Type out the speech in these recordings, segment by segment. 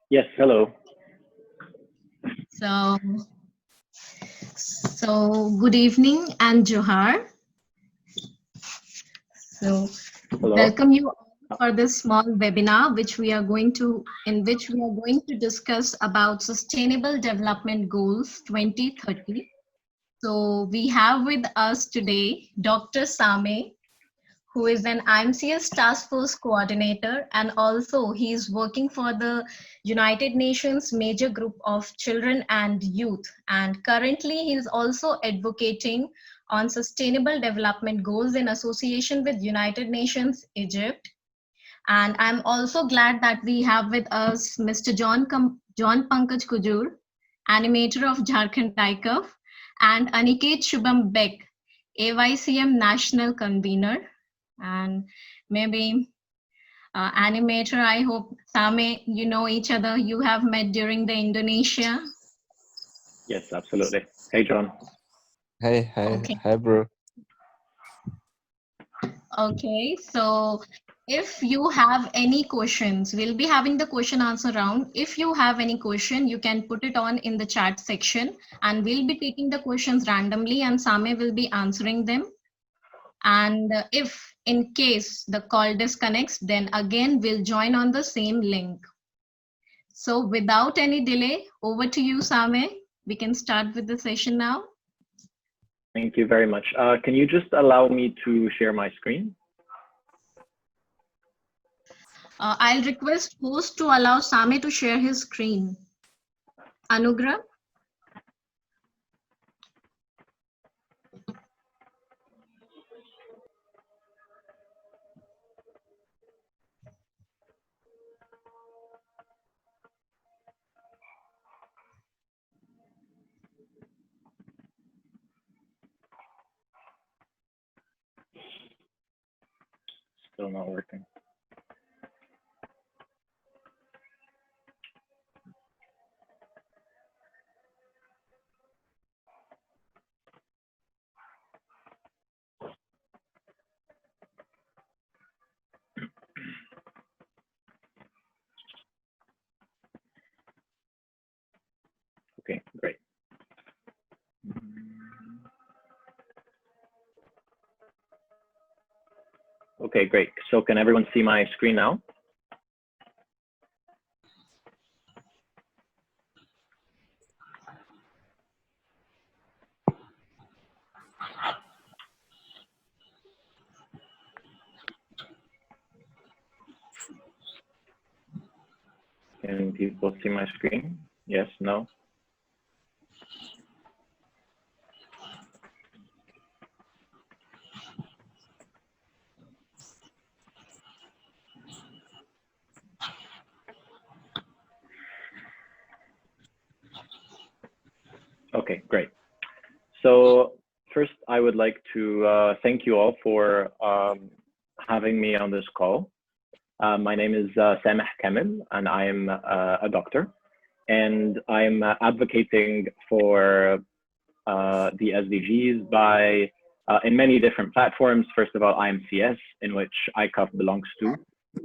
Yes, hello. So, so good evening and Johar. So, Hello. welcome you all for this small webinar, in which we are going to discuss about Sustainable Development Goals 2030. So, we have with us today Dr. Same, who is an IMCS Task Force coordinator, and also he is working for the United Nations major group of children and youth. And currently, he is also advocating on sustainable development goals in association with United Nations Egypt. And I'm also glad that we have with us Mr. John Pankaj Kujur, animator of Jharkhand Taikaf, and Aniket Shubham Beck, AYCM national convener. And maybe animator, I hope Same, you know each other, you have met during the Indonesia. Yes, absolutely. Hey, John. Okay. Hi, bro. Okay, so if you have any questions, we'll be having the question answer round. If you have any question, you can put it on in the chat section and we'll be taking the questions randomly and Same will be answering them. And if in case the call disconnects, then again we'll join on the same link. So without any delay, over to you, Same. We can start with the session now. Thank you very much. Can you just allow me to share my screen? I'll request host to allow Same to share his screen. Anugrah? Still not working. Okay, great. Okay, great. So can everyone see my screen now? Can people see my screen? Yes, no? Okay, great. So first, I would like to thank you all for having me on this call. My name is Sameh Kamil, and I am a doctor. And I'm advocating for the SDGs by in many different platforms. First of all, IMCS, in which ICAF belongs to,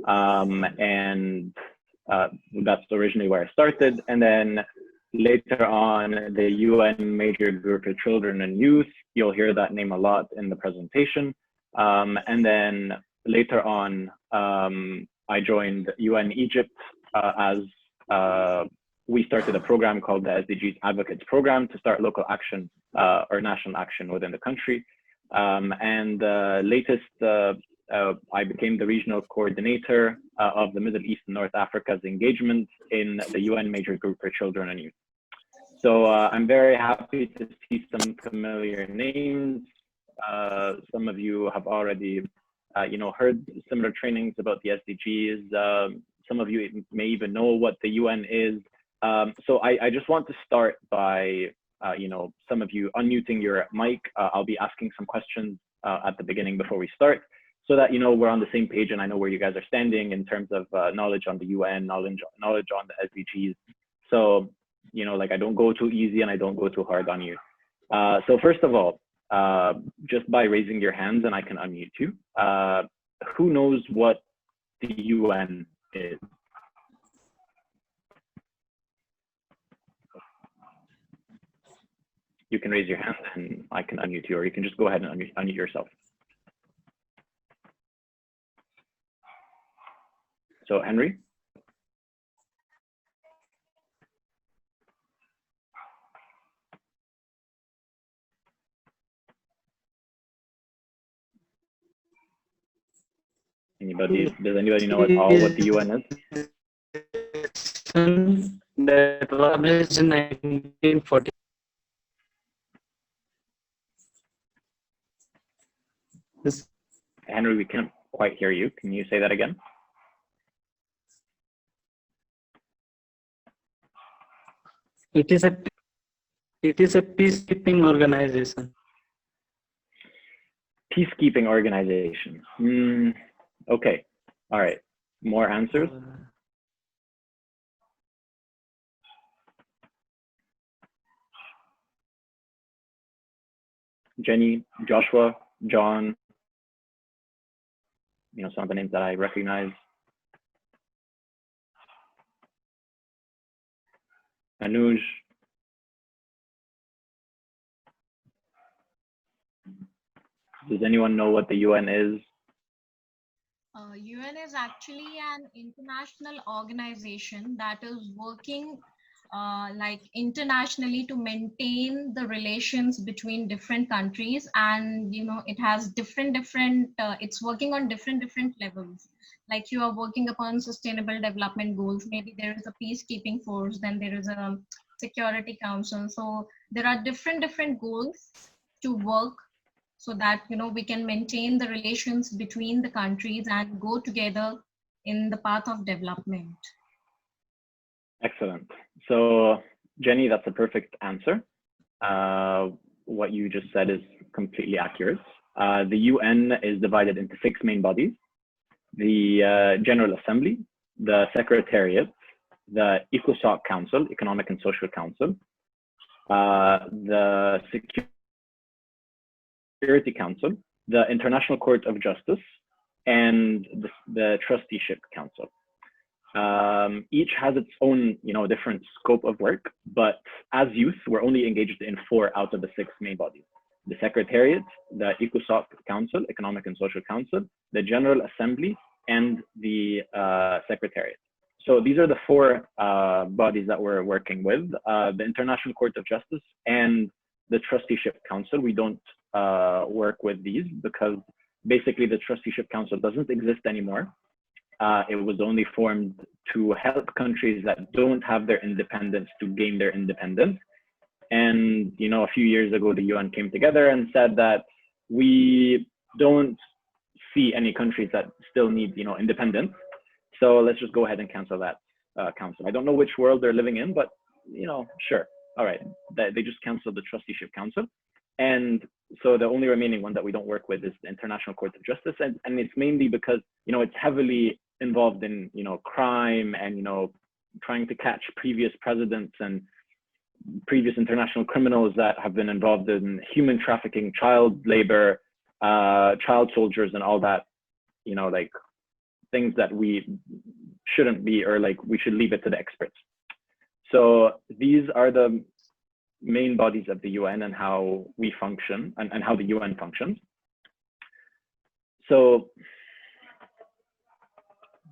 and that's originally where I started. And then later on, the UN Major Group for Children and Youth. You'll hear that name a lot in the presentation. And then later on, I joined UN Egypt as we started a program called the SDGs Advocates Program to start local action or national action within the country. And latest, I became the regional coordinator of the Middle East and North Africa's engagement in the UN Major Group for Children and Youth. So I'm very happy to see some familiar names. Some of you have already, heard similar trainings about the SDGs. Some of you may even know what the UN is. So I just want to start by, some of you unmuting your mic. I'll be asking some questions at the beginning before we start, so that we're on the same page and I know where you guys are standing in terms of knowledge on the UN, knowledge on the SDGs. So I don't go too easy and I don't go too hard on you. So first of all, just by raising your hands and I can unmute you, who knows what the UN is? you can raise your hand and I can unmute you, or you can just go ahead and unmute yourself. So Henry? Does anybody know at all what the UN is? That was in 1940. Henry, we can't quite hear you. Can you say that again? It is a peacekeeping organization. Peacekeeping organization. Okay. All right. More answers? Jenny, Joshua, John, you know, some of the names that I recognize. Anuj. Does anyone know what the UN is? UN is actually an international organization that is working like internationally to maintain the relations between different countries, and you know it has different it's working on different levels. Like you are working upon sustainable development goals, maybe there is a peacekeeping force, then there is a security council. So there are different goals to work, so that you know we can maintain the relations between the countries and go together in the path of development. Excellent. So Jenny, that's a perfect answer. What you just said is completely accurate. The UN is divided into 6 main bodies: the General Assembly, the Secretariat, the ECOSOC Council, Economic and Social Council, the Security Council, the International Court of Justice, and the Trusteeship Council. Each has its own, you know, different scope of work, but as youth, we're only engaged in 4 out of the 6 main bodies: the Secretariat, the ECOSOC Council, Economic and Social Council, the General Assembly, and the Secretariat. So these are the 4 bodies that we're working with. The International Court of Justice and the Trusteeship Council, we don't work with these because basically the Trusteeship Council doesn't exist anymore. It was only formed to help countries that don't have their independence to gain their independence. And, you know, a few years ago, the UN came together and said that we don't see any countries that still need, you know, independence. So let's just go ahead and cancel that council. I don't know which world they're living in, but, you know, sure. All right. They just canceled the Trusteeship Council. And so the only remaining one that we don't work with is the International Court of Justice. And it's mainly because, you know, it's heavily involved in, you know, crime and, you know, trying to catch previous presidents and previous international criminals that have been involved in human trafficking, child labor, child soldiers, and all that, you know, like things that we shouldn't be, or like we should leave it to the experts. So these are the main bodies of the UN and how we function and how the UN functions. So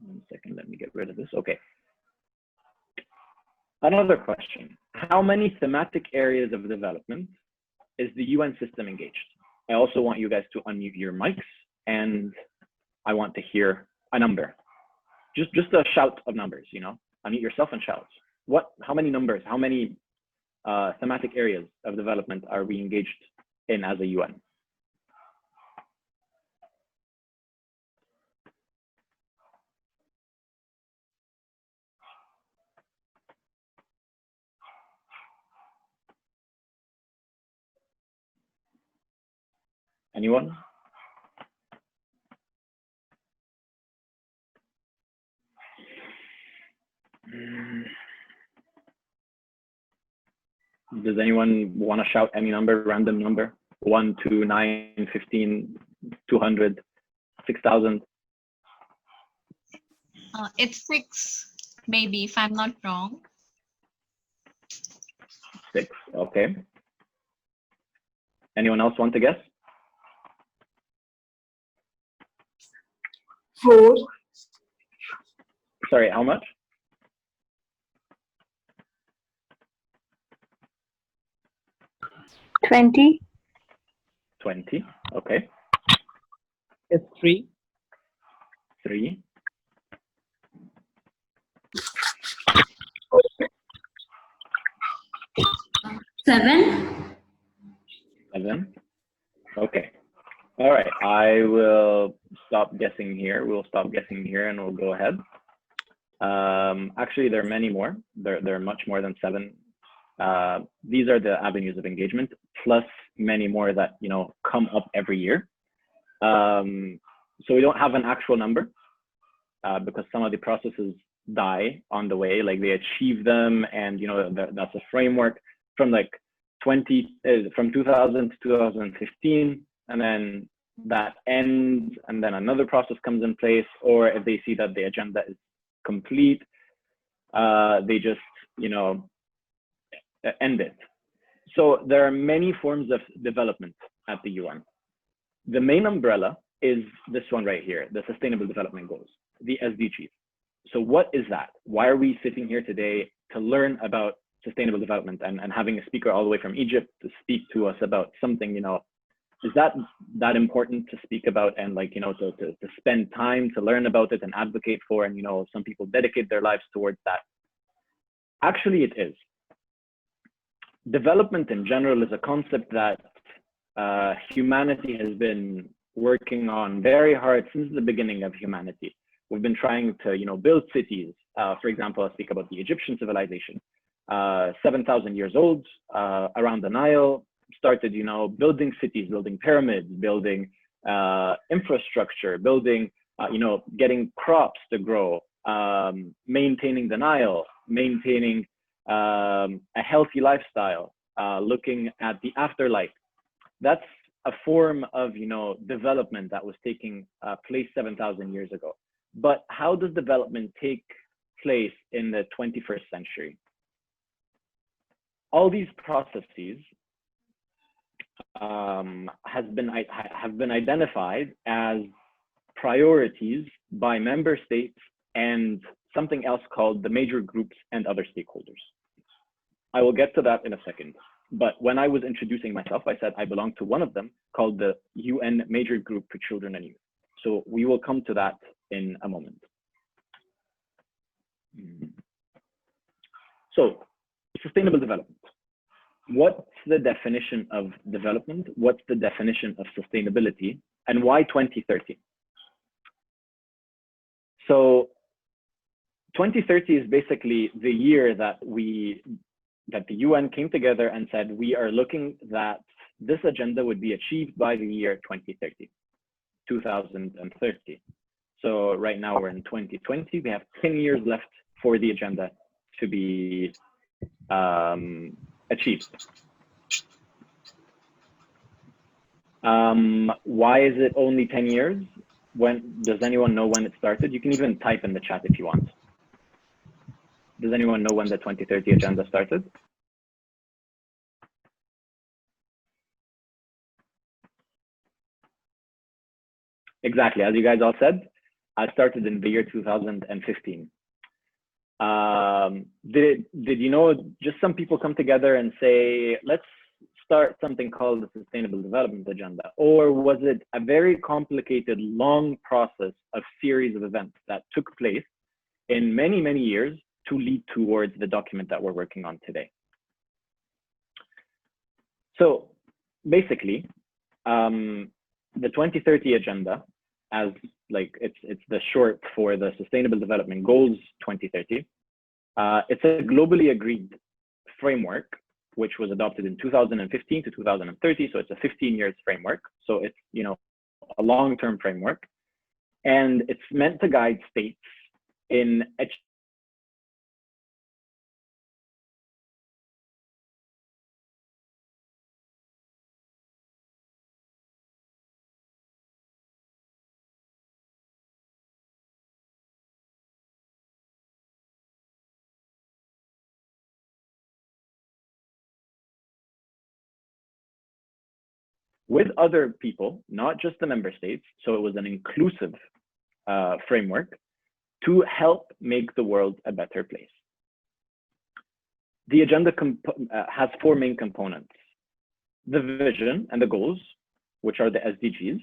1 second, let me get rid of this. Okay. Another question: how many thematic areas of development is the UN system engaged? I also want you guys to unmute your mics, and I want to hear a number. Just a shout of numbers, you know, unmute yourself and shout. How many numbers, how many thematic areas of development are we engaged in as a UN? Anyone? Does anyone want to shout any number, random number? 1, 2, 9, 15, 200, 6,000? It's 6, maybe, if I'm not wrong. 6, okay. Anyone else want to guess? 4. Sorry, how much? 20. 20. Okay. It's 3. 3. 7. 7. Okay. All right. I will stop guessing here. We'll stop guessing here and we'll go ahead. Actually, there are many more. There are much more than 7. These are the avenues of engagement, plus many more that come up every year. So we don't have an actual number because some of the processes die on the way, like they achieve them, and that's a framework from like from 2000 to 2015, and then that ends, and then another process comes in place. Or if they see that the agenda is complete, they just end it. So there are many forms of development at the UN. The main umbrella is this one right here, the Sustainable Development Goals, the SDGs. So what is that? Why are we sitting here today to learn about sustainable development and having a speaker all the way from Egypt to speak to us about something, is that important to speak about and to spend time to learn about it and advocate for, and some people dedicate their lives towards that? Actually, it is. Development in general is a concept that humanity has been working on very hard since the beginning of humanity. We've been trying to build cities. For example, I'll speak about the Egyptian civilization. 7,000 years old, around the Nile, started building cities, building pyramids, building infrastructure, building getting crops to grow, maintaining the Nile, maintaining a healthy lifestyle, looking at the afterlife. That's a form of development that was taking place 7,000 years ago. But how does development take place in the 21st century? All these processes have been identified as priorities by member states and something else called the major groups and other stakeholders. I will get to that in a second. But when I was introducing myself, I said I belong to one of them called the UN Major Group for Children and Youth. So we will come to that in a moment. So sustainable development. What's the definition of development? What's the definition of sustainability? And why 2030? So 2030 is basically the year that the UN came together and said, we are looking that this agenda would be achieved by the year 2030. So right now we're in 2020. We have 10 years left for the agenda to be achieved. Why is it only 10 years? Does anyone know when it started? You can even type in the chat if you want. Does anyone know when the 2030 agenda started? Exactly, as you guys all said, I started in the year 2015. Did just some people come together and say, let's start something called the Sustainable Development Agenda? Or was it a very complicated, long process of series of events that took place in many, many years to lead towards the document that we're working on today? So basically, the 2030 agenda, as it's the short for the Sustainable Development Goals 2030. It's a globally agreed framework, which was adopted in 2015 to 2030. So it's a 15 years framework. So it's a long-term framework, and it's meant to guide states in with other people, not just the member states. So it was an inclusive framework to help make the world a better place. The agenda has four main components: the vision and the goals, which are the SDGs,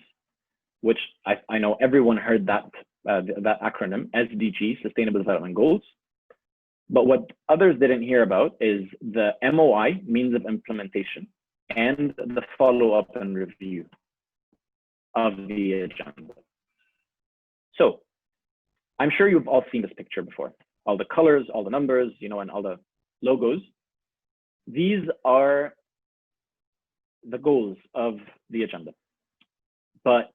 which I know everyone heard that acronym, SDG, Sustainable Development Goals. But what others didn't hear about is the MOI, means of implementation, and the follow-up and review of the agenda. So I'm sure you've all seen this picture before. All the colors, all the numbers, you know, and all the logos. These are the goals of the agenda. But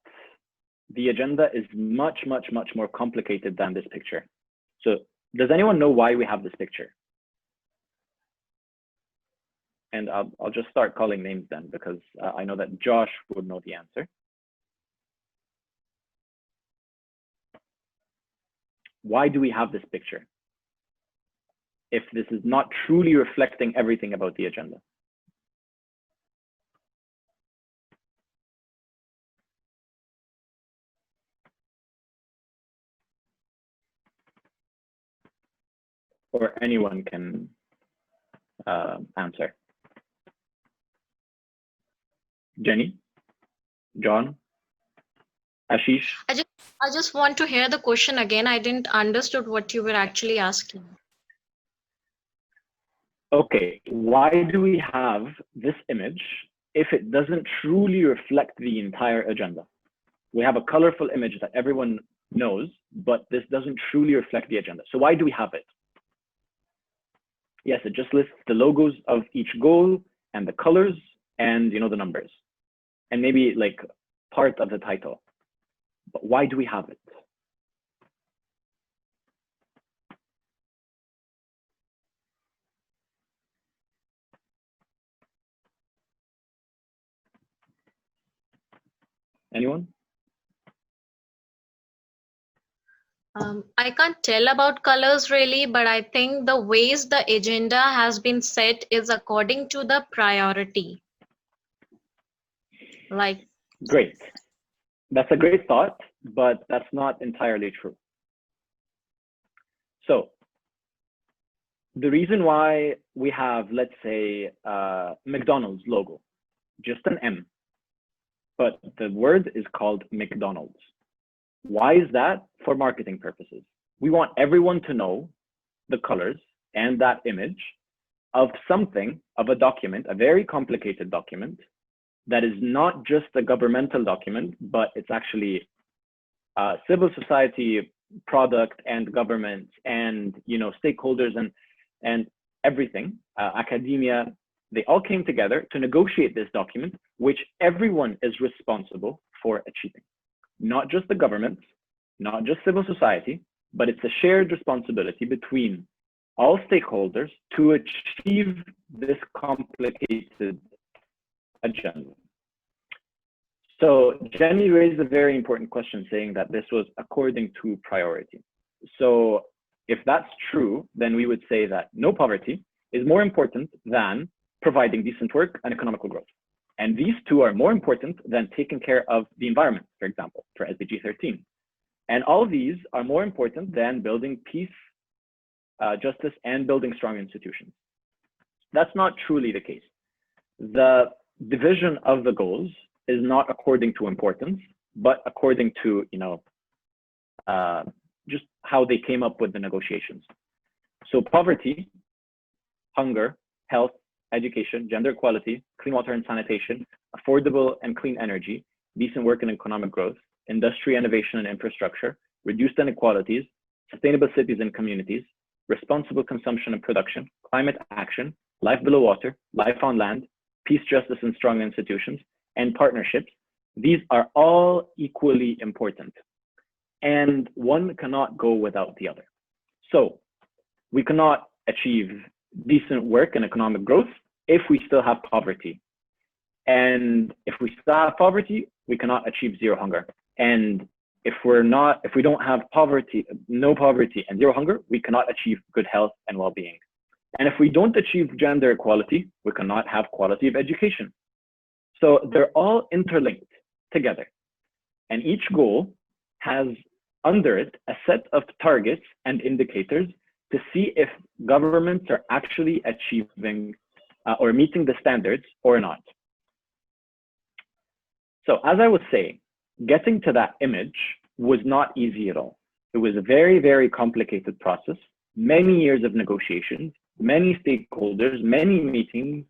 the agenda is much, much, much more complicated than this picture. So does anyone know why we have this picture? And I'll just start calling names then, because I know that Josh would know the answer. Why do we have this picture if this is not truly reflecting everything about the agenda? Or anyone can answer. Jenny, John, Ashish. I just want to hear the question again. I didn't understood what you were actually asking. Okay, why do we have this image if it doesn't truly reflect the entire agenda? We have a colorful image that everyone knows, but this doesn't truly reflect the agenda. So why do we have it? Yes, it just lists the logos of each goal and the colors and, you know, the numbers, and maybe like part of the title. But why do we have it? Anyone? I can't tell about colors really, but I think the ways the agenda has been set is according to the priority. Like, great. That's a great thought, but that's not entirely true. So the reason why we have, let's say, McDonald's logo, just an M, but the word is called McDonald's. Why is that? For marketing purposes. We want everyone to know the colors and that image of something, of a document, a very complicated document that is not just a governmental document, but it's actually civil society product and government and, you know, stakeholders and everything, academia, they all came together to negotiate this document, which everyone is responsible for achieving. Not just the government, not just civil society, but it's a shared responsibility between all stakeholders to achieve this complicated agenda. So Jenny raised a very important question saying that this was according to priority. So if that's true, then we would say that no poverty is more important than providing decent work and economical growth. And these two are more important than taking care of the environment, for example, for SDG 13. And all of these are more important than building peace, justice, and building strong institutions. That's not truly the case. The division of the goals is not according to importance, but according to, you know, just how they came up with the negotiations. So poverty, hunger, health, education, gender equality, clean water and sanitation, affordable and clean energy, decent work and economic growth, industry, innovation and infrastructure, reduced inequalities, sustainable cities and communities, responsible consumption and production, climate action, life below water, life on land, peace, justice, and strong institutions, and partnerships. These are all equally important, and one cannot go without the other. So we cannot achieve decent work and economic growth if we still have poverty. And if we still have poverty, we cannot achieve zero hunger. And if we don't have poverty, no poverty and zero hunger, we cannot achieve good health and well-being. And if we don't achieve gender equality, we cannot have quality of education. So they're all interlinked together. And each goal has under it a set of targets and indicators to see if governments are actually achieving or meeting the standards or not. So as I was saying, getting to that image was not easy at all. It was a very, very complicated process, many years of negotiations, many stakeholders, many meetings,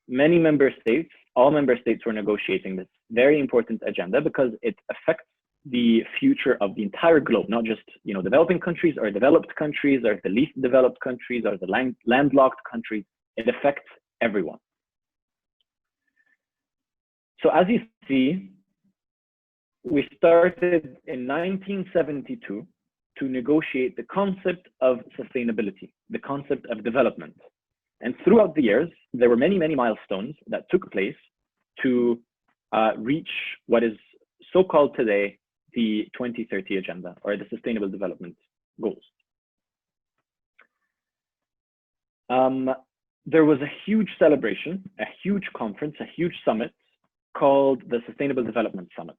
many member states. All member states were negotiating this very important agenda because it affects the future of the entire globe, not just developing countries or developed countries or the least developed countries or the landlocked countries. It affects everyone. So as you see, we started in 1972 to negotiate the concept of sustainability, the concept of development. And throughout the years, there were many, many milestones that took place to reach what is so-called today the 2030 Agenda, or the Sustainable Development Goals. There was a huge celebration, a huge conference, a huge summit called the Sustainable Development Summit.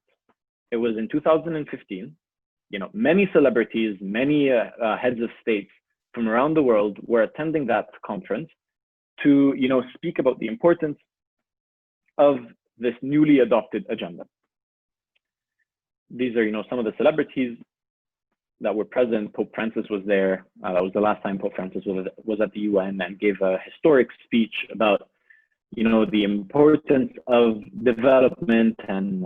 It was in 2015. Many celebrities, many heads of states from around the world were attending that conference to speak about the importance of this newly adopted agenda. These are some of the celebrities that were present. Pope Francis was there. That was the last time Pope Francis was at the UN and gave a historic speech about the importance of development and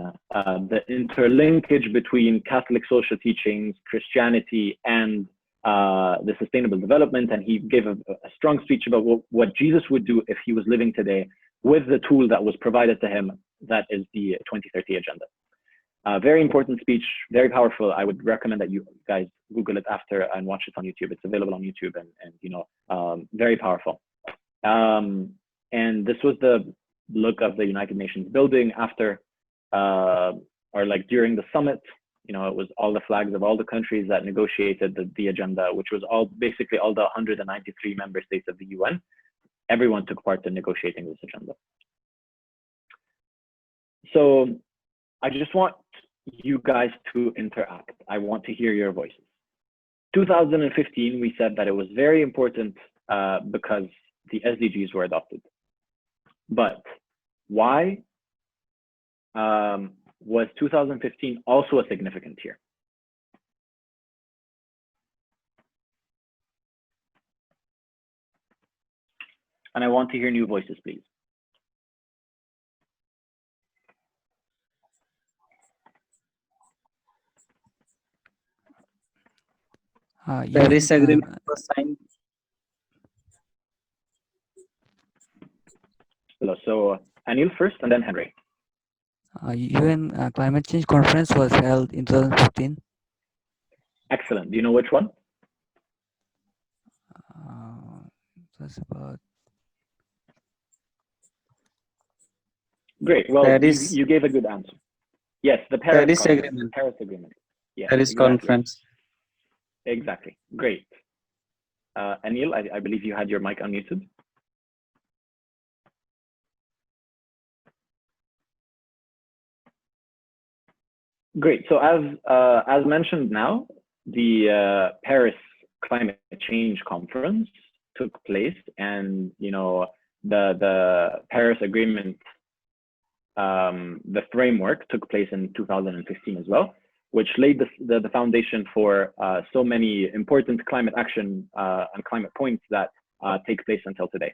the interlinkage between Catholic social teachings, Christianity, and the sustainable development. And he gave a strong speech about what Jesus would do if he was living today with the tool that was provided to him, that is the 2030 Agenda. Very important speech, very powerful. I would recommend that you guys Google it after and watch it on YouTube. It's available on YouTube and very powerful. And this was the look of the United Nations building after, or like during the summit. It was all the flags of all the countries that negotiated the agenda, which was basically all the 193 member states of the UN. Everyone took part in negotiating this agenda. So I just want you guys to interact. I want to hear your voices. 2015, we said that it was very important because the SDGs were adopted. But why was 2015 also a significant year? And I want to hear new voices, please. Paris Agreement was signed. Hello, so Anil first and then Henry. UN Climate Change Conference was held in 2015. Excellent. Do you know which one? It was about... Great. Well, Paris. you gave a good answer. Yes, the Paris Agreement. Paris Agreement. Yes, Paris exactly. Conference. Exactly. Great. Anil, I believe you had your mic unmuted. Great. So as mentioned now, the Paris Climate Change Conference took place, and the Paris Agreement, the framework took place in 2015 as well, which laid the foundation for so many important climate action and climate points that take place until today.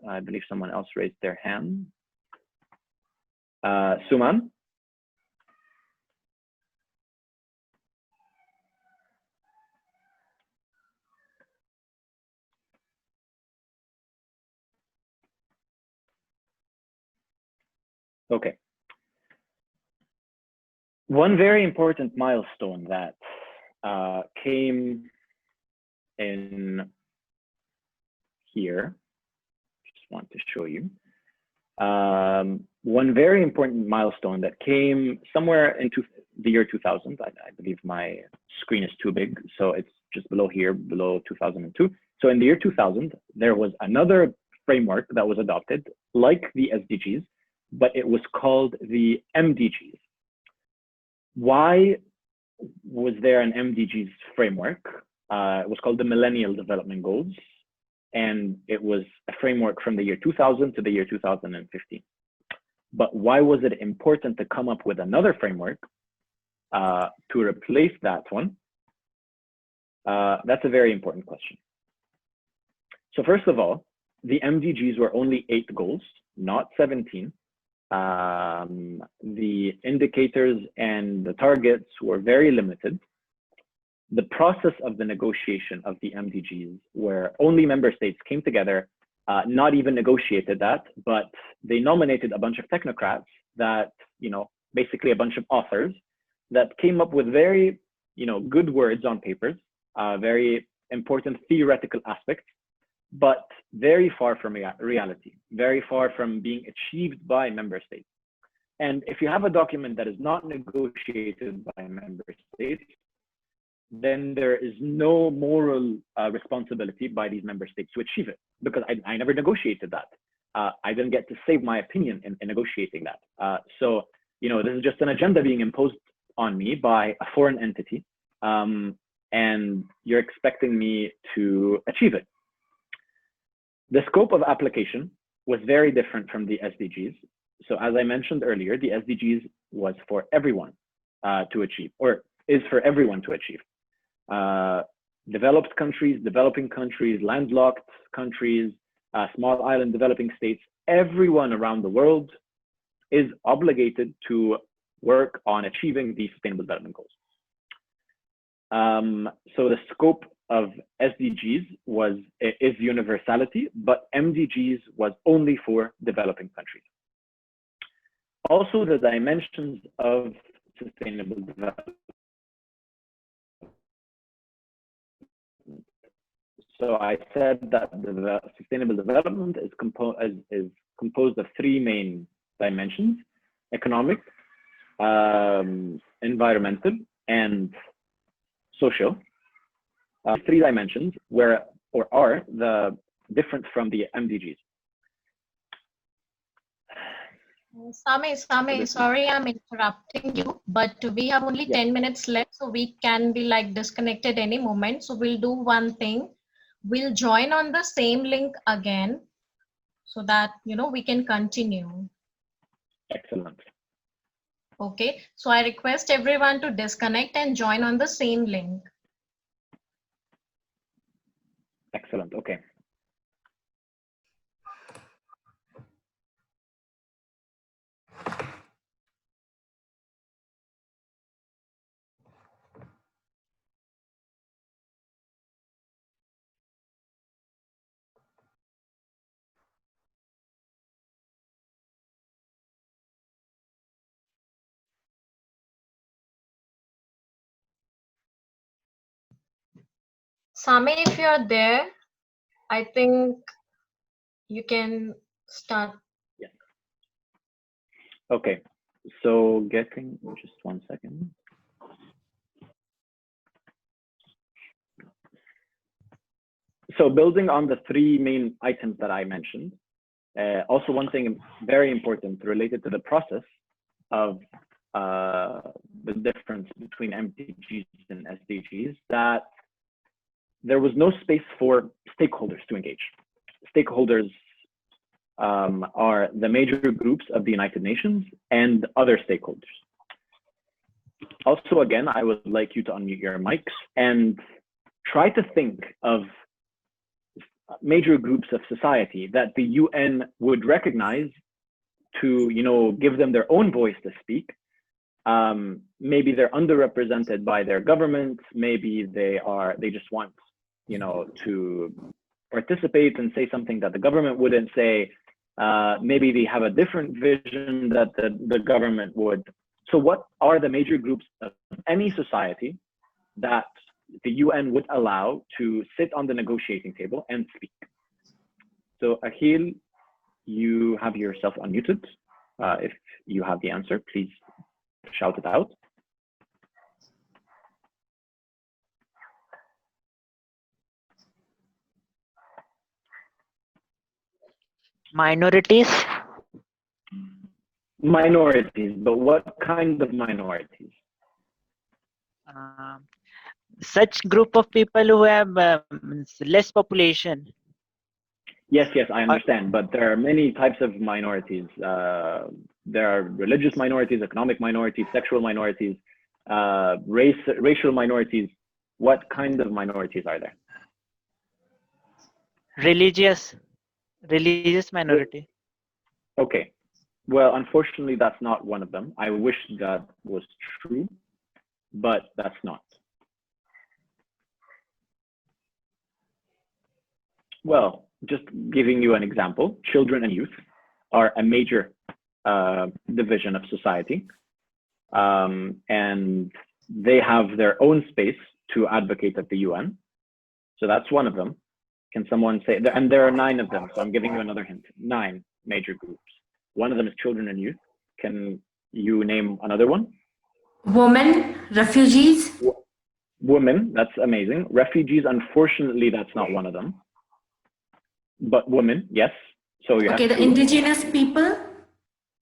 I believe someone else raised their hand. Suman? Okay. One very important milestone that came in here, just want to show you. One very important milestone that came somewhere into the year 2000. I believe my screen is too big, so it's just below here, below 2002. So in the year 2000, there was another framework that was adopted, like the SDGs, but it was called the MDGs. Why was there an MDGs framework? It was called the Millennial Development Goals, and it was a framework from the year 2000 to the year 2015. But why was it important to come up with another framework to replace that one? That's a very important question. So first of all, the MDGs were only 8 goals, not 17. The indicators and the targets were very limited. The process of the negotiation of the MDGs, where only member states came together, not even negotiated that, but they nominated a bunch of technocrats that, basically a bunch of authors that came up with very, good words on papers, very important theoretical aspects, but very far from reality, very far from being achieved by member states. And if you have a document that is not negotiated by member states, then there is no moral responsibility by these member states to achieve it, because I never negotiated that. I didn't get to save my opinion in negotiating that. So, this is just an agenda being imposed on me by a foreign entity, and you're expecting me to achieve it. The scope of application was very different from the SDGs. So as I mentioned earlier, the SDGs was for everyone to achieve, or is for everyone to achieve. Developed countries, developing countries, landlocked countries, small island developing states, everyone around the world is obligated to work on achieving the Sustainable Development Goals. So the scope of SDGs is universality, but MDGs was only for developing countries. Also, the dimensions of sustainable development. So I said that the sustainable development is composed of 3 main dimensions: economic, environmental, and social. 3 dimensions are the different from the MDGs. Same, sorry I'm interrupting you, but we have only 10 minutes left, so we can be disconnected any moment. So we'll do one thing. We'll join on the same link again so that, we can continue. Excellent. Okay, so I request everyone to disconnect and join on the same link. Excellent, okay. Same, if you're there, I think you can start. Yeah. Okay, so just 1 second. So building on the 3 main items that I mentioned, also one thing very important related to the process of the difference between MDGs and SDGs, that there was no space for stakeholders to engage. Stakeholders are the major groups of the United Nations and other stakeholders. Also, again, I would like you to unmute your mics and try to think of major groups of society that the UN would recognize to, give them their own voice to speak. Maybe they're underrepresented by their governments. Maybe they just want, to participate and say something that the government wouldn't say. Maybe they have a different vision that the government would. So what are the major groups of any society that the UN would allow to sit on the negotiating table and speak? So Akhil, you have yourself unmuted. If you have the answer, please shout it out. Minorities. Minorities, but what kind of minorities? Such group of people who have less population. Yes, I understand, but there are many types of minorities. There are religious minorities, economic minorities, sexual minorities, racial minorities. What kind of minorities are there? Religious minority. Okay. Well, unfortunately, that's not one of them. I wish that was true, but that's not. Well, just giving you an example, children and youth are a major division of society, and they have their own space to advocate at the UN. So that's one of them. Can someone say, and there are 9 of them, so I'm giving you another hint, 9 major groups. One of them is children and youth. Can you name another one? Women, refugees. Women, that's amazing. Refugees, unfortunately, that's not one of them. But women, yes. So you Okay, have the indigenous people.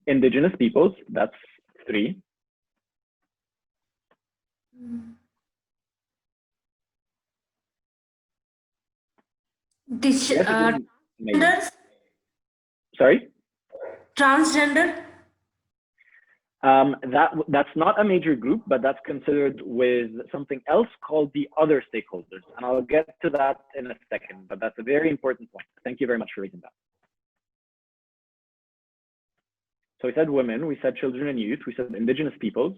Indigenous peoples, that's 3. Genders. Sorry? Transgender. That's not a major group, but that's considered with something else called the other stakeholders. And I'll get to that in a second, but that's a very important point. Thank you very much for raising that. So we said women, we said children and youth, we said indigenous peoples.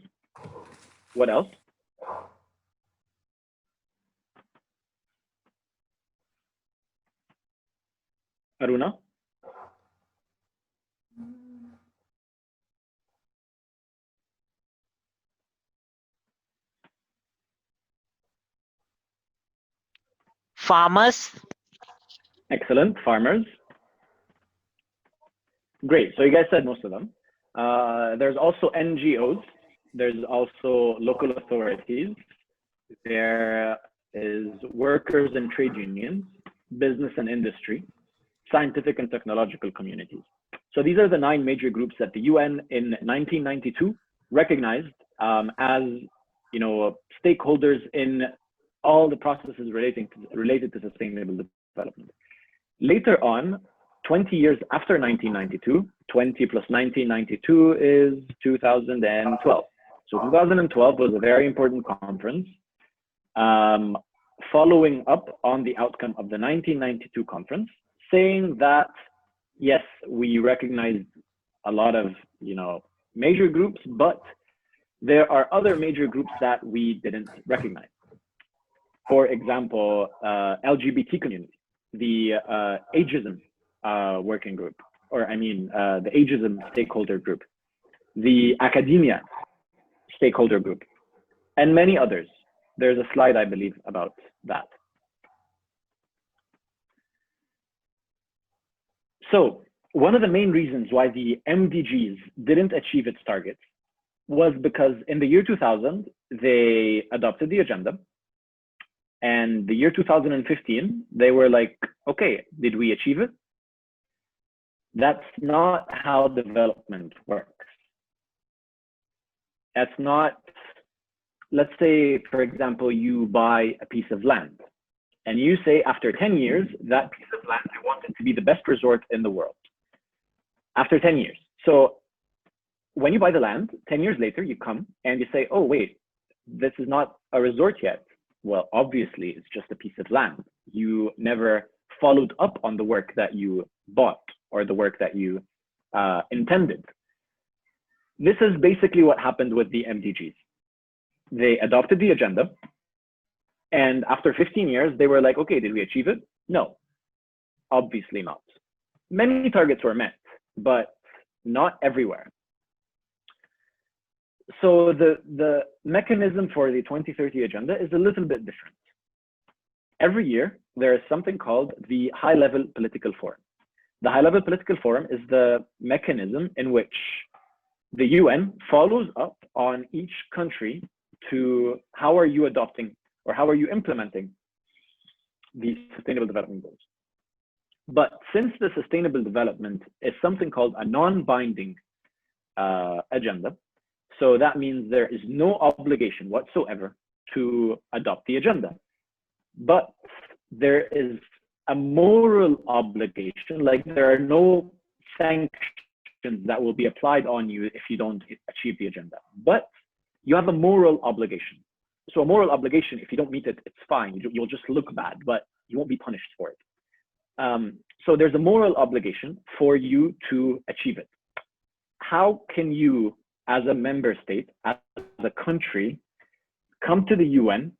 What else? Aruna? Farmers. Excellent. Farmers. Great. So you guys said most of them. There's also NGOs. There's also local authorities. There is workers and trade unions, business and industry, scientific and technological communities. So these are the 9 major groups that the UN in 1992 recognized as, stakeholders in all the processes related to sustainable development. Later on, 20 years after 1992, 20 plus 1992 is 2012. So 2012 was a very important conference, following up on the outcome of the 1992 conference, saying that, yes, we recognize a lot of, major groups, but there are other major groups that we didn't recognize. For example, LGBT community, the ageism working group, or the ageism stakeholder group, the academia stakeholder group, and many others. There's a slide, I believe, about that. So one of the main reasons why the MDGs didn't achieve its targets was because in the year 2000, they adopted the agenda. And the year 2015, they were like, okay, did we achieve it? That's not how development works. That's not, let's say, for example, you buy a piece of land and you say after 10 years, that piece of land, I want it to be the best resort in the world. After 10 years. So when you buy the land, 10 years later, you come and you say, oh, wait, this is not a resort yet. Well, obviously, it's just a piece of land. You never followed up on the work that you bought or the work that you intended. This is basically what happened with the MDGs. They adopted the agenda, and after 15 years, they were like, okay, did we achieve it? No, obviously not. Many targets were met, but not everywhere. So the mechanism for the 2030 agenda is a little bit different. Every year, there is something called the High-Level Political Forum. The High-Level Political Forum is the mechanism in which the UN follows up on each country to how are you adopting or how are you implementing these sustainable development goals. But since the sustainable development is something called a non-binding agenda, so that means there is no obligation whatsoever to adopt the agenda. But there is a moral obligation, like there are no sanctions that will be applied on you if you don't achieve the agenda. But you have a moral obligation. So a moral obligation, if you don't meet it, it's fine. You'll just look bad, but you won't be punished for it. So there's a moral obligation for you to achieve it. How can you, as a member state, as a country, come to the UN,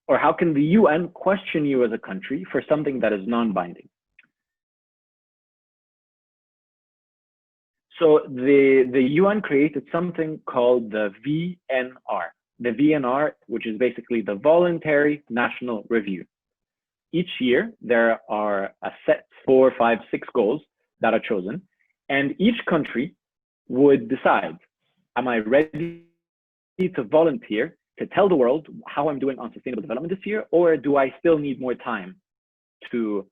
or how can the UN question you as a country for something that is non-binding? So the UN created something called the VNR. The VNR, which is basically the Voluntary National Review. Each year, there are a set 4, 5, 6 goals that are chosen, and each country would decide, am I ready to volunteer to tell the world how I'm doing on sustainable development this year, or do I still need more time to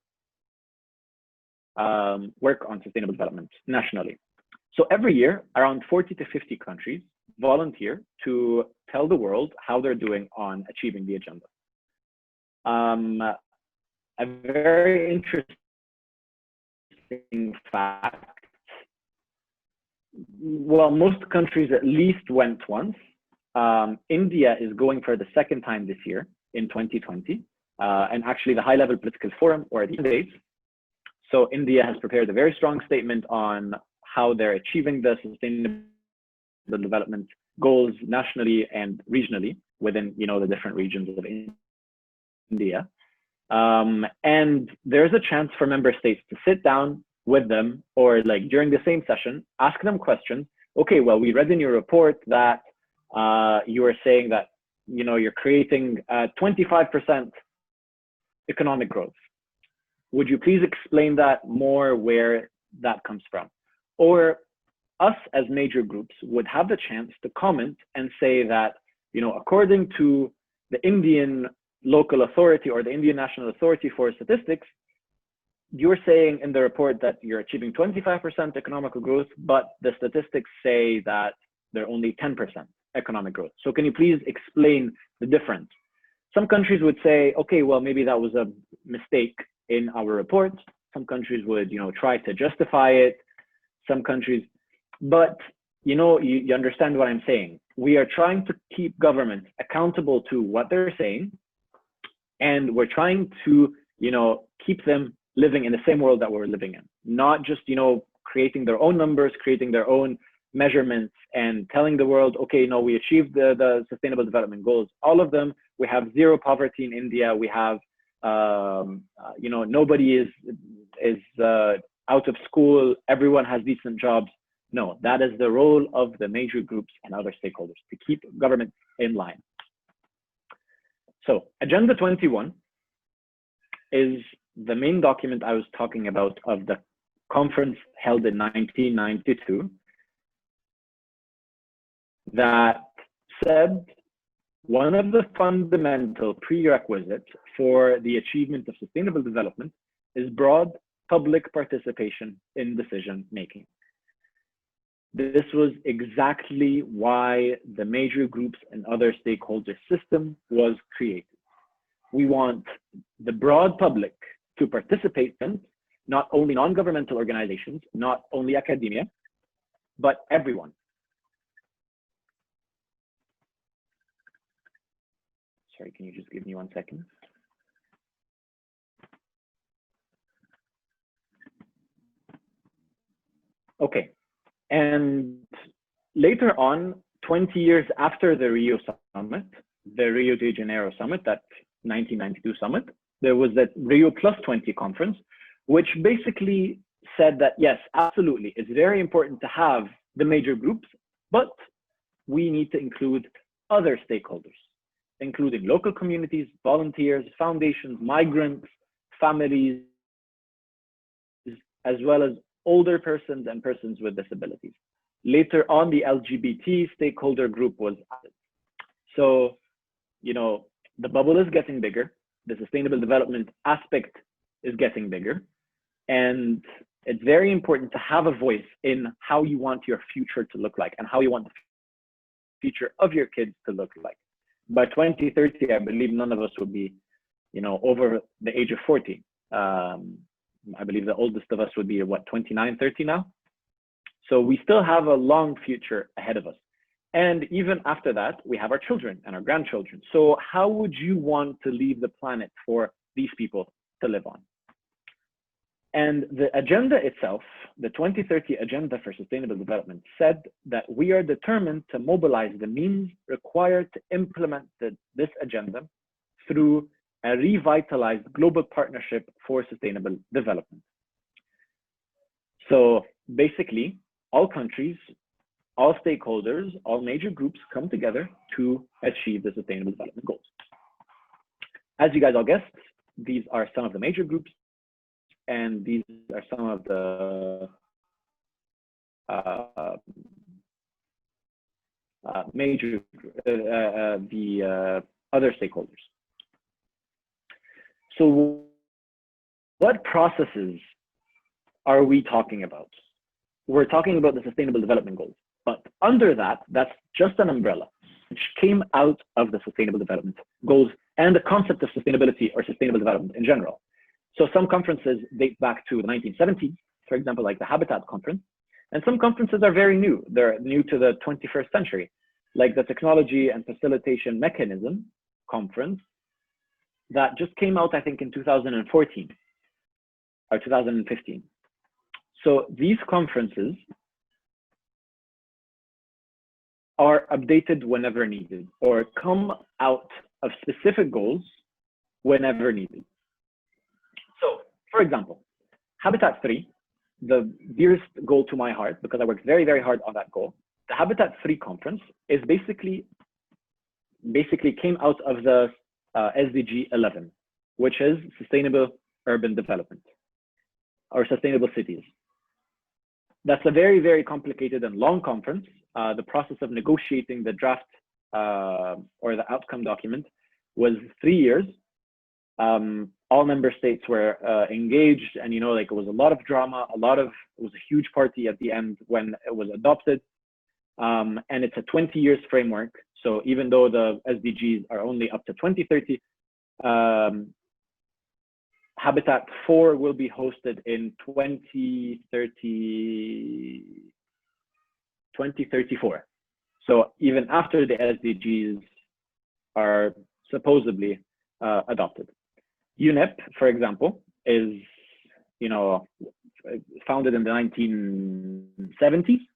work on sustainable development nationally? So every year, around 40 to 50 countries volunteer to tell the world how they're doing on achieving the agenda. A very interesting fact, well, most countries at least went once. India is going for the second time this year in 2020, and actually the high-level political forum, or the days. So India has prepared a very strong statement on how they're achieving the sustainable development goals nationally and regionally within, the different regions of India. And there's a chance for member states to sit down with them, or like during the same session, ask them questions. Okay, well, we read in your report that you are saying that, you're creating 25% economic growth. Would you please explain that more, where that comes from? Or us as major groups would have the chance to comment and say that, according to the Indian local authority or the Indian National Authority for Statistics, you're saying in the report that you're achieving 25% economic growth, but the statistics say that they're only 10% economic growth. So can you please explain the difference? Some countries would say, okay, well, maybe that was a mistake in our report. Some countries would, try to justify it. Some countries, but you understand what I'm saying. We are trying to keep governments accountable to what they're saying, and we're trying to, keep them living in the same world that we're living in, not just, creating their own numbers, creating their own measurements, and telling the world, okay, no, we achieved the sustainable development goals, all of them. We have zero poverty in India. We have, nobody is out of school. Everyone has decent jobs. No, that is the role of the major groups and other stakeholders to keep government in line. So Agenda 21 is the main document I was talking about of the conference held in 1992 that said one of the fundamental prerequisites for the achievement of sustainable development is broad public participation in decision making. This was exactly why the major groups and other stakeholder system was created. We want the broad public to participate in, not only non-governmental organizations, not only academia, but everyone. Sorry, can you just give me 1 second? Okay, and later on, 20 years after the Rio Summit, the Rio de Janeiro Summit, that 1992 summit, there was that Rio Plus 20 conference, which basically said that, yes, absolutely, it's very important to have the major groups, but we need to include other stakeholders, including local communities, volunteers, foundations, migrants, families, as well as older persons and persons with disabilities. Later on, the LGBT stakeholder group was added. So, the bubble is getting bigger. The sustainable development aspect is getting bigger. And it's very important to have a voice in how you want your future to look like and how you want the future of your kids to look like. By 2030, I believe none of us would be, over the age of 40. I believe the oldest of us would be, 29, 30 now? So we still have a long future ahead of us. And even after that, we have our children and our grandchildren. So how would you want to leave the planet for these people to live on? And the agenda itself, the 2030 Agenda for Sustainable Development, said that we are determined to mobilize the means required to implement this agenda through a revitalized global partnership for sustainable development. So basically, all countries, all stakeholders, all major groups come together to achieve the Sustainable Development Goals. As you guys all guessed, these are some of the major groups, and these are some of the other stakeholders. So what processes are we talking about? We're talking about the Sustainable Development Goals, but under that, that's just an umbrella which came out of the Sustainable Development Goals and the concept of sustainability or sustainable development in general. So some conferences date back to the 1970s, for example, like the Habitat Conference, and some conferences are very new. They're new to the 21st century, like the Technology and Facilitation Mechanism Conference that just came out, I think, in 2014 or 2015. So these conferences are updated whenever needed or come out of specific goals whenever needed. So, for example, Habitat 3, the dearest goal to my heart, because I worked very, very hard on that goal, the Habitat 3 conference is basically came out of the SDG 11, which is Sustainable Urban Development or Sustainable Cities. That's a very, very complicated and long conference. The process of negotiating the draft or the outcome document was 3 years. All member states were engaged, and it was a lot of drama, it was a huge party at the end when it was adopted. And it's a 20 years framework. So even though the SDGs are only up to 2030, Habitat 4 will be hosted in 2034. So even after the SDGs are supposedly adopted. UNEP, for example, is founded in the 1970s,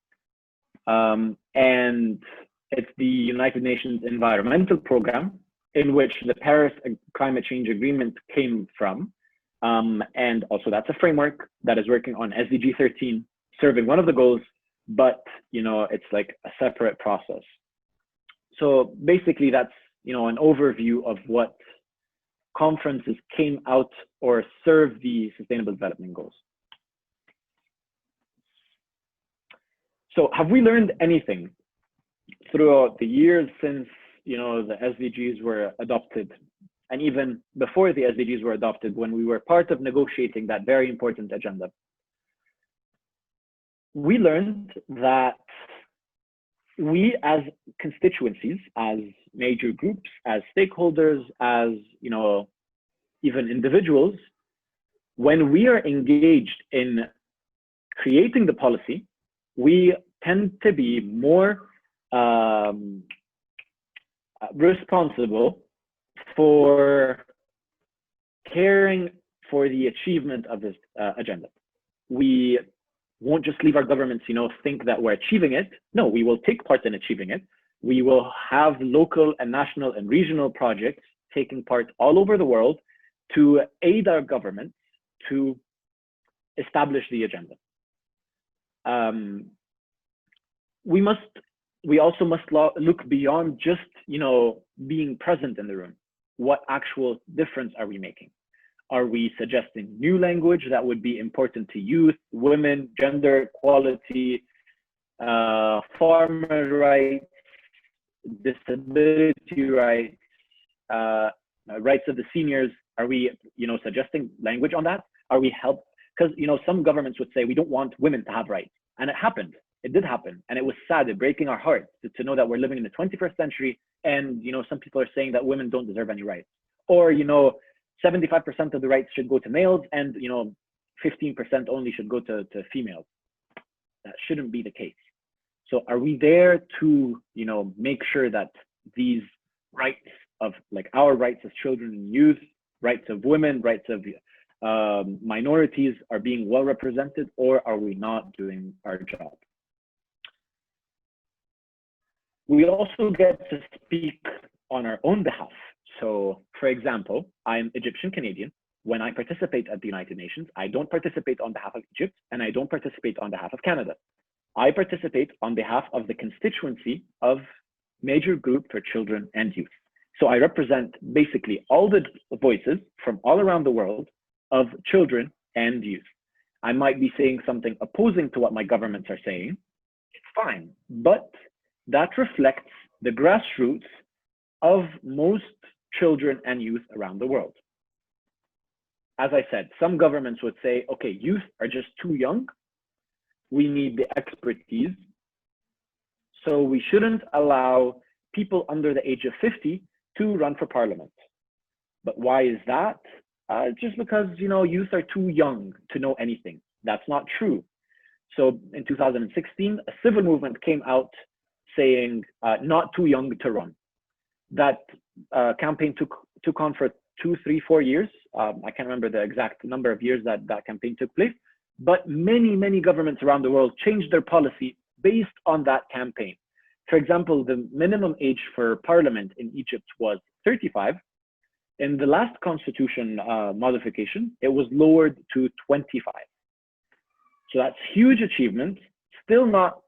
and it's the United Nations Environmental Program, in which the Paris Climate Change Agreement came from, and also that's a framework that is working on SDG 13, serving one of the goals, but it's like a separate process. So basically, that's an overview of what conferences came out or serve the Sustainable Development Goals. So have we learned anything throughout the years since the SDGs were adopted, and even before the SDGs were adopted, when we were part of negotiating that very important agenda? We learned that we as constituencies, as major groups, as stakeholders, as even individuals, when we are engaged in creating the policy, we tend to be more responsible for caring for the achievement of this agenda. We won't just leave our governments, think that we're achieving it. No, we will take part in achieving it. We will have local and national and regional projects taking part all over the world to aid our government to establish the agenda. We also must look beyond just, being present in the room. What actual difference are we making? Are we suggesting new language that would be important to youth, women, gender equality, farmer rights, disability rights, rights of the seniors? Are we, suggesting language on that? Are we Because, you know, some governments would say, we don't want women to have rights. And it happened. It did happen. And it was sad, it breaking our hearts to know that we're living in the 21st century. And, you know, some people are saying that women don't deserve any rights. Or, you know, 75% of the rights should go to males and, you know, 15% only should go to females. That shouldn't be the case. So are we there to, you know, make sure that these rights of, like, our rights as children and youth, rights of women, rights of minorities are being well represented, or are we not doing our job? We also get to speak on our own behalf. So, for example, I'm Egyptian Canadian. When I participate at the United Nations, I don't participate on behalf of Egypt, and I don't participate on behalf of Canada. I participate on behalf of the constituency of Major Group for Children and Youth. So I represent basically all the voices from all around the world of children and youth. I might be saying something opposing to what my governments are saying. It's fine, but that reflects the grassroots of most children and youth around the world. As I said, some governments would say, okay, youth are just too young. We need the expertise. So we shouldn't allow people under the age of 50 to run for parliament. But why is that? Just because, you know, youth are too young to know anything. That's not true. So in 2016, a civil movement came out saying not too young to run. That campaign took on for 2, 3, 4 years. I can't remember the exact number of years that campaign took place, but many governments around the world changed their policy based on that campaign. For example, the minimum age for parliament in Egypt was 35. In the last constitution modification, it was lowered to 25. So that's huge achievement, still not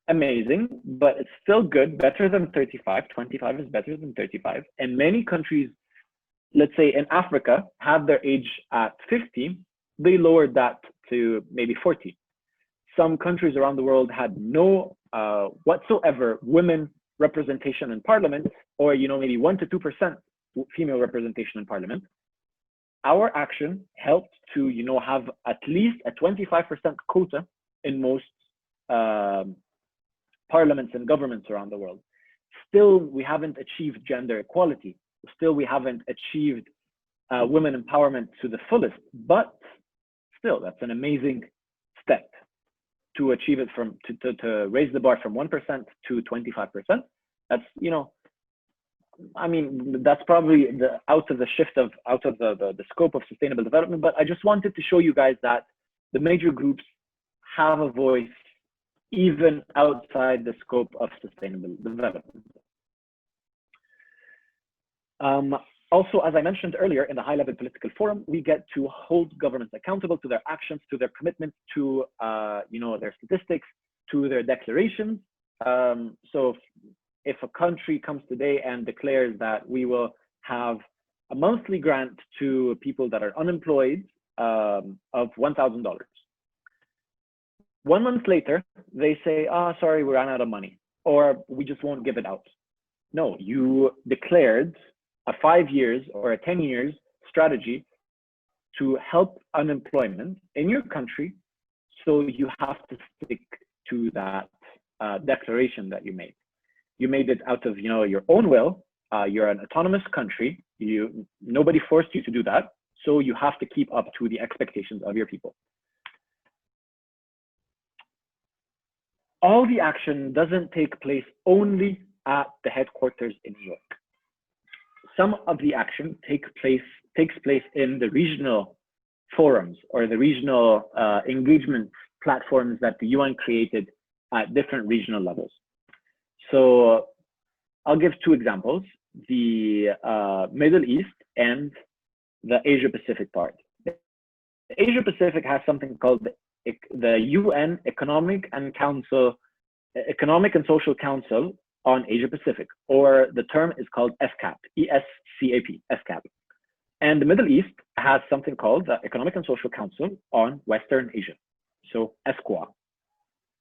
amazing, but it's still good, better than 35. 25 is better than 35. And many countries, let's say in Africa, have their age at 50, they lowered that to maybe 40. Some countries around the world had no whatsoever women representation in parliament, or, you know, maybe 1 to 2% female representation in parliament. Our action helped to, you know, have at least a 25% quota in most parliaments and governments around the world. Still, we haven't achieved gender equality. Still, we haven't achieved women empowerment to the fullest, but still, that's an amazing step to achieve it from, to raise the bar from 1% to 25%. That's, you know, I mean, that's probably out of the scope of sustainable development, but I just wanted to show you guys that the major groups have a voice even outside the scope of sustainable development. Also, as I mentioned earlier, in the high-level political forum, we get to hold governments accountable to their actions, to their commitment, to you know, their statistics, to their declarations. So if a country comes today and declares that we will have a monthly grant to people that are unemployed of $1,000, 1 month later, they say, "Oh, sorry, we ran out of money," or "We just won't give it out." No, you declared a 5 years or a 10 years strategy to help unemployment in your country. So you have to stick to that declaration that you made. You made it out of, you know, your own will. You're an autonomous country. Nobody forced you to do that. So you have to keep up to the expectations of your people. All the action doesn't take place only at the headquarters in New York. Some of the action takes place in the regional forums or the regional engagement platforms that the UN created at different regional levels. So I'll give 2 examples, the Middle East and the Asia Pacific part. The Asia Pacific has something called the UN Economic and Social Council on Asia Pacific, or the term is called ESCAP, E-S-C-A-P, ESCAP. And the Middle East has something called the Economic and Social Council on Western Asia, so ESCWA.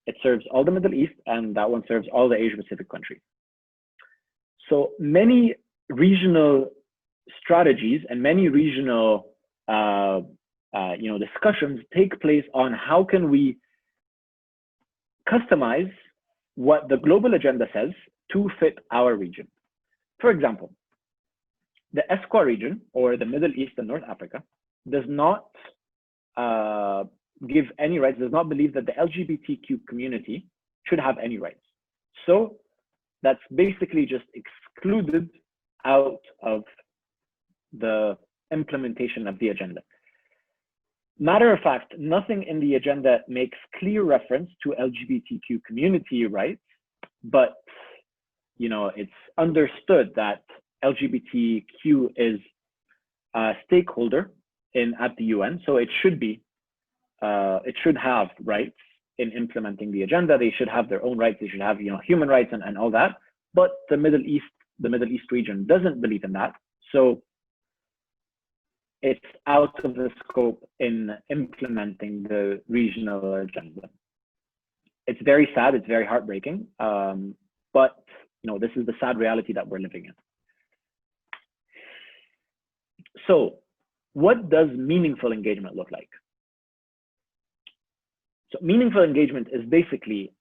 It serves all the Middle East, and that one serves all the Asia Pacific countries. So many regional strategies and many regional discussions take place on how can we customize what the global agenda says to fit our region. For example, the ESQA region, or the Middle East and North Africa, does not give any rights, does not believe that the LGBTQ community should have any rights. So that's basically just excluded out of the implementation of the agenda. Matter of fact, nothing in the agenda makes clear reference to LGBTQ community rights, but it's understood that LGBTQ is a stakeholder at the UN, so it should have rights in implementing the agenda. They should have their own rights. They should have human rights and all that. But the Middle East region doesn't believe in that, so it's out of the scope in implementing the regional agenda. It's very sad. It's very heartbreaking. But this is the sad reality that we're living in. So, what does meaningful engagement look like? So, meaningful engagement is basically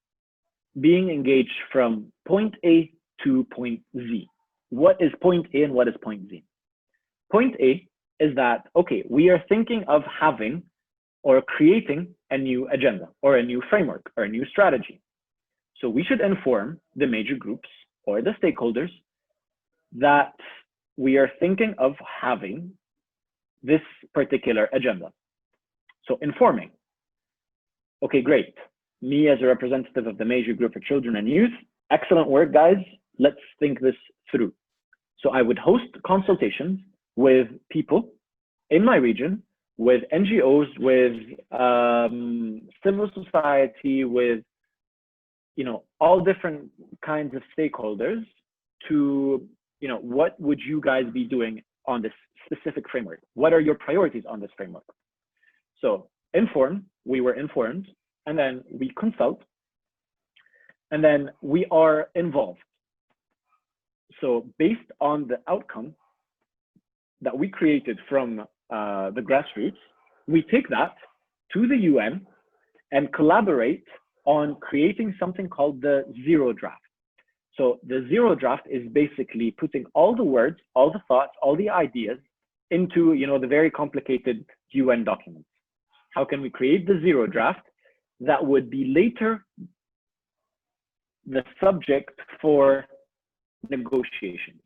being engaged from point A to point Z. What is point A and what is point Z? Point A is that, okay, we are thinking of having or creating a new agenda or a new framework or a new strategy. So we should inform the major groups or the stakeholders that we are thinking of having this particular agenda. So informing. Okay, great. Me as a representative of the major group for children and youth, excellent work, guys. Let's think this through. So I would host consultations with people in my region, with NGOs, with civil society, with all different kinds of stakeholders to, what would you guys be doing on this specific framework? What are your priorities on this framework? So we were informed, and then we consult, and then we are involved. So based on the outcome that we created from the grassroots, we take that to the UN and collaborate on creating something called the zero draft. So the zero draft is basically putting all the words, all the thoughts, all the ideas into the very complicated UN documents. How can we create the zero draft that would be later the subject for negotiations,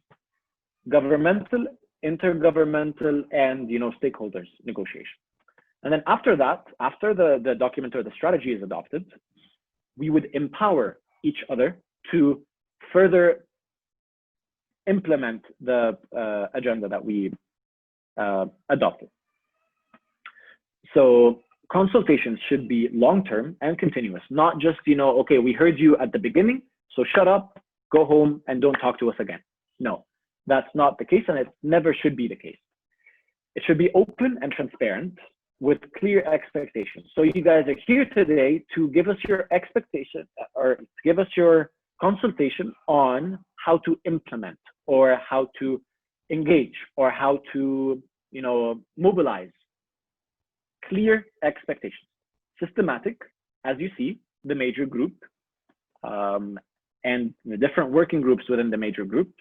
governmental, intergovernmental, and stakeholders negotiation. And then after that, after the document or the strategy is adopted, we would empower each other to further implement the agenda that we adopted. So consultations should be long-term and continuous, not just, okay, we heard you at the beginning, so shut up, go home, and don't talk to us again. No, that's not the case, and it never should be the case. It should be open and transparent with clear expectations. So you guys are here today to give us your expectation or give us your consultation on how to implement or how to engage or how to, mobilize. Clear expectations, systematic, as you see, the major group and the different working groups within the major group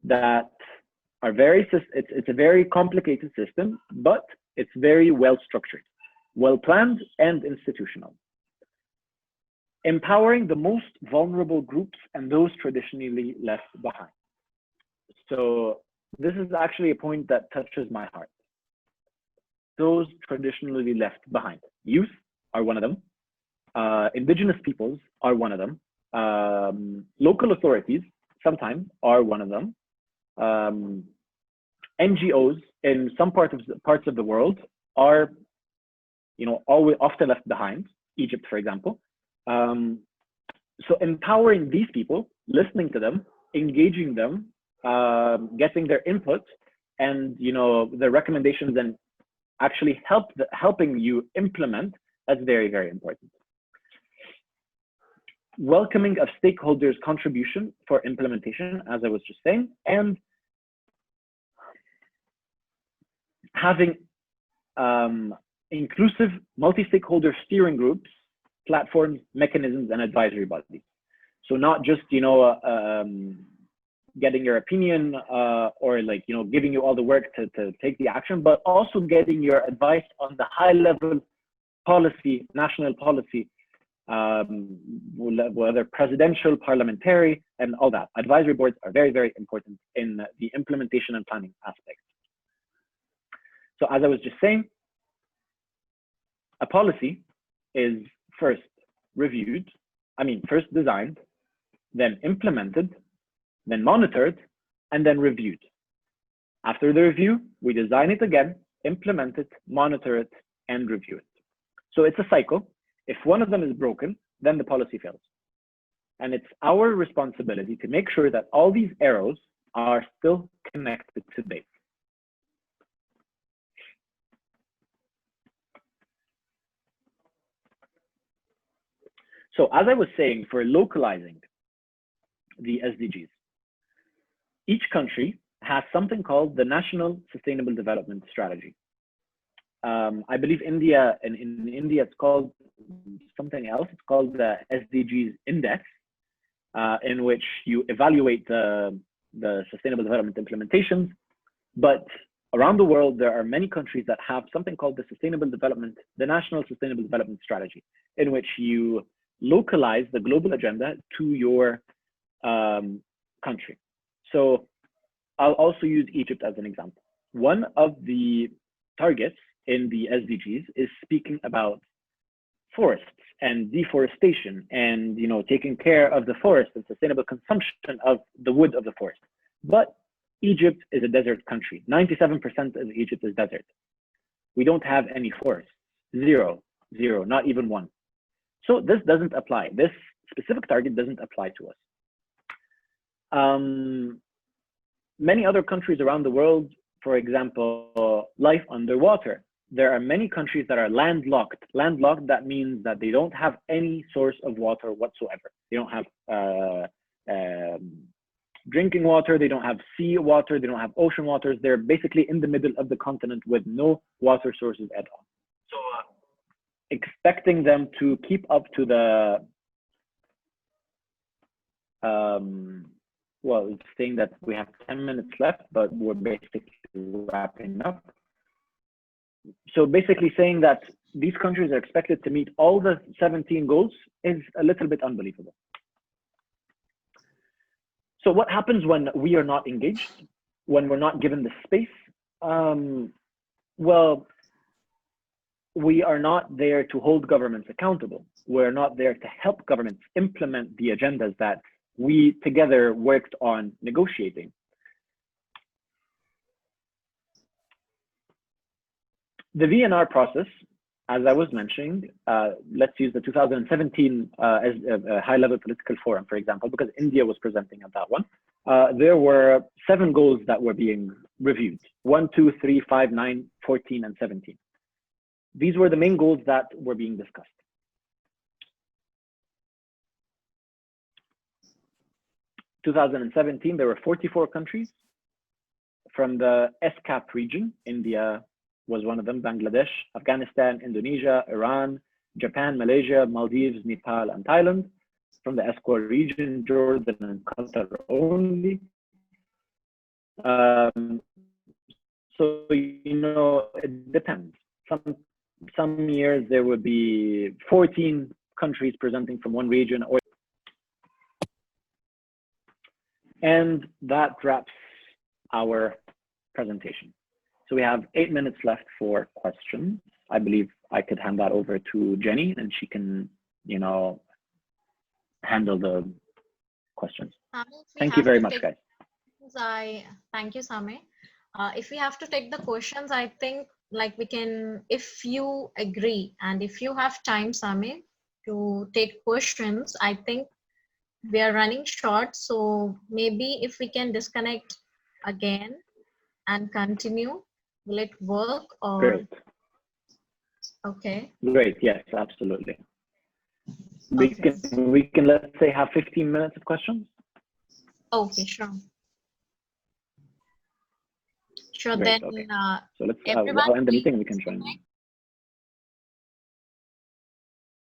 that are it's a very complicated system, but it's very well structured, well planned, and institutional. Empowering the most vulnerable groups and those traditionally left behind. So this is actually a point that touches my heart. Those traditionally left behind. Youth are one of them. Indigenous peoples are one of them. Local authorities sometimes are one of them. NGOs in some parts of the world are, always often left behind. Egypt, for example. So empowering these people, listening to them, engaging them, getting their input, and their recommendations, and actually helping you implement. That's very, very important. Welcoming of stakeholders' contribution for implementation, as I was just saying, and having inclusive multi-stakeholder steering groups, platforms, mechanisms, and advisory bodies. So not just, getting your opinion or giving you all the work to take the action, but also getting your advice on the high level policy, national policy, whether presidential, parliamentary, and all that. Advisory boards are very, very important in the implementation and planning aspect. So as I was just saying, a policy is first designed, then implemented, then monitored, and then reviewed. After the review, we design it again, implement it, monitor it, and review it. So it's a cycle. If one of them is broken, then the policy fails. And it's our responsibility to make sure that all these arrows are still connected to base. So as I was saying, for localizing the SDGs, each country has something called the National Sustainable Development Strategy. I believe India, in India, it's called something else. It's called the SDGs Index, in which you evaluate the sustainable development implementations. But around the world, there are many countries that have something called the National Sustainable Development Strategy, in which you localize the global agenda to your country. So I'll also use Egypt as an example. One of the targets in the SDGs is speaking about forests and deforestation and taking care of the forest and sustainable consumption of the wood of the forest. But Egypt is a desert country. 97% of Egypt is desert. We don't have any forests. Zero, not even one. So this doesn't apply. This specific target doesn't apply to us. Many other countries around the world, for example, life underwater. There are many countries that are landlocked. Landlocked, that means that they don't have any source of water whatsoever. They don't have drinking water, they don't have sea water, they don't have ocean waters. They're basically in the middle of the continent with no water sources at all. So expecting them to keep up to the well, it's saying that we have 10 minutes left, but we're basically wrapping up. So basically saying that these countries are expected to meet all the 17 goals is a little bit unbelievable. So what happens when we are not engaged, when we're not given the space? Well, we are not there to hold governments accountable. We're not there to help governments implement the agendas that we together worked on negotiating. The VNR process, as I was mentioning, let's use the 2017 as a high-level political forum, for example, because India was presenting at that one. There were 7 goals that were being reviewed: 1, 2, 3, 5, 9, 14, and 17. These were the main goals that were being discussed. In 2017, there were 44 countries. From the SCAP region, India was one of them, Bangladesh, Afghanistan, Indonesia, Iran, Japan, Malaysia, Maldives, Nepal, and Thailand. From the ESCOR region, Jordan and Qatar only. So, it depends. Some years there would be 14 countries presenting from one region, and that wraps our presentation. So we have 8 minutes left for questions. I believe I could hand that over to Jenny, and she can, handle the questions. Thank you very much, guys. Thank you, Same. If we have to take the questions, I think we can, if you agree and if you have time, Same, to take questions, I think we are running short. So maybe if we can disconnect again and continue, will it work? Or Great. Okay. Great. Yes, absolutely. We can let's say have 15 minutes of questions. Okay, sure. Sure. Great, Then okay. So let's everyone I'll end the meeting and we can join.